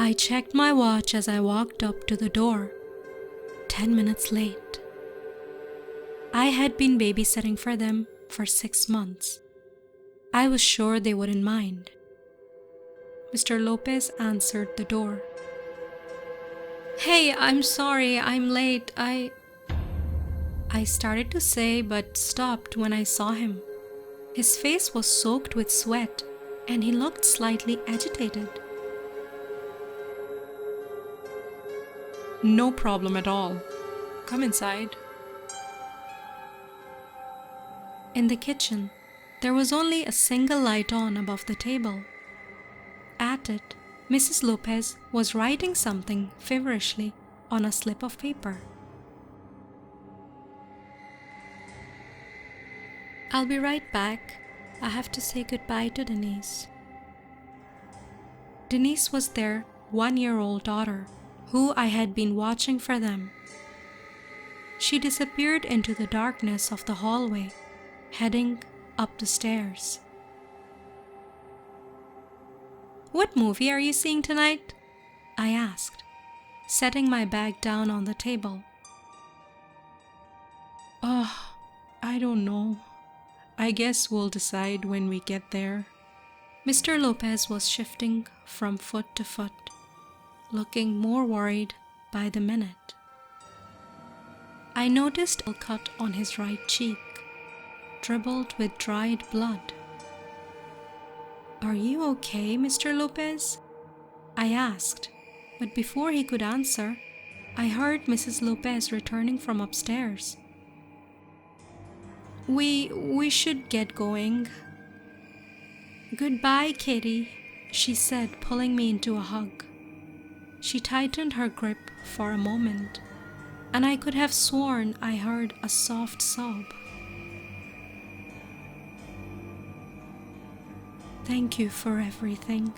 I checked my watch as I walked up to the door. 10 minutes late. I had been babysitting for them for 6 months. I was sure they wouldn't mind. Mr. Lopez answered the door. "Hey, I'm sorry, I'm late. I started to say, but stopped when I saw him. His face was soaked with sweat, and he looked slightly agitated. "No problem at all. Come inside." In the kitchen, there was only a single light on above the table. At it, Mrs. Lopez was writing something feverishly on a slip of paper. "I'll be right back. I have to say goodbye to Denise." Denise was their 1-year-old daughter, who I had been watching for them. She disappeared into the darkness of the hallway, heading up the stairs. "What movie are you seeing tonight?" I asked, setting my bag down on the table. I don't know. I guess we'll decide when we get there." Mr. Lopez was shifting from foot to foot, looking more worried by the minute. I noticed a cut on his right cheek, dribbled with dried blood. "Are you okay, Mr. Lopez?" I asked, but before he could answer, I heard Mrs. Lopez returning from upstairs. We should get going." "Goodbye, Kitty," she said, pulling me into a hug. She tightened her grip for a moment, and I could have sworn I heard a soft sob. "Thank you for everything,"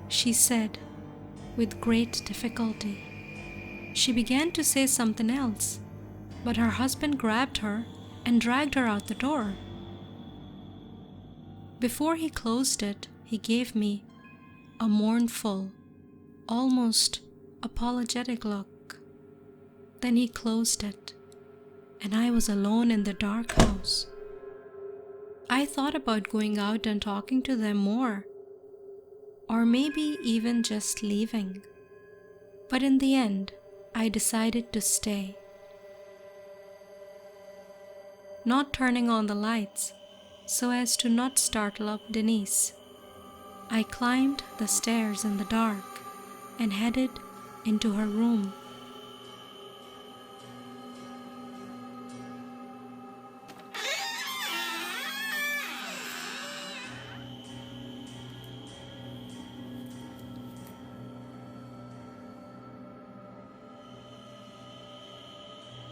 she said with great difficulty. She began to say something else, but her husband grabbed her and dragged her out the door. Before he closed it, he gave me a mournful, almost apologetic look. Then he closed it, and I was alone in the dark house. I thought about going out and talking to them more, or maybe even just leaving. But in the end, I decided to stay. Not turning on the lights so as to not startle up Denise, I climbed the stairs in the dark and headed into her room.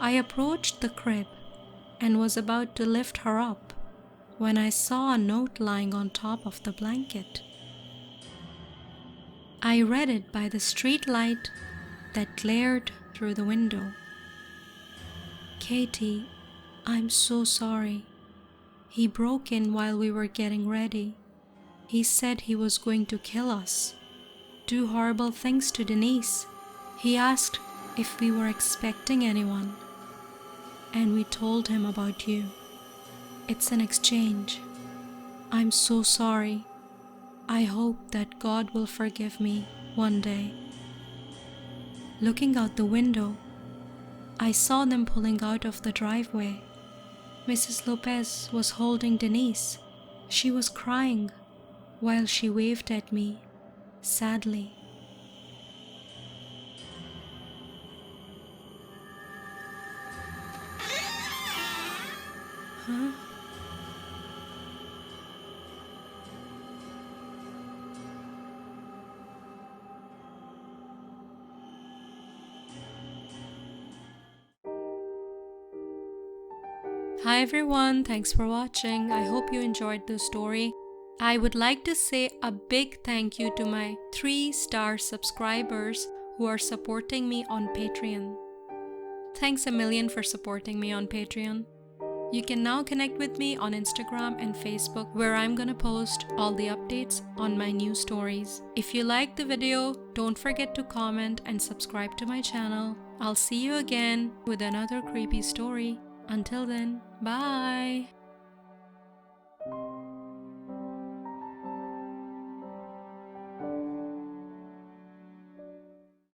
I approached the crib and was about to lift her up when I saw a note lying on top of the blanket. I read it by the street light that glared through the window. "Katie, I'm so sorry. He broke in while we were getting ready. He said he was going to kill us, do horrible things to Denise. He asked if we were expecting anyone, and we told him about you. It's an exchange. I'm so sorry. I hope that God will forgive me one day." Looking out the window, I saw them pulling out of the driveway. Mrs. Lopez was holding Denise. She was crying while she waved at me, sadly. Huh? Hi everyone, thanks for watching. I hope you enjoyed the story. I would like to say a big thank you to my 3-star subscribers who are supporting me on Patreon. Thanks a million for supporting me on Patreon. You can now connect with me on Instagram and Facebook, where I'm gonna post all the updates on my new stories. If you liked the video, don't forget to comment and subscribe to my channel. I'll see you again with another creepy story. Until then, bye!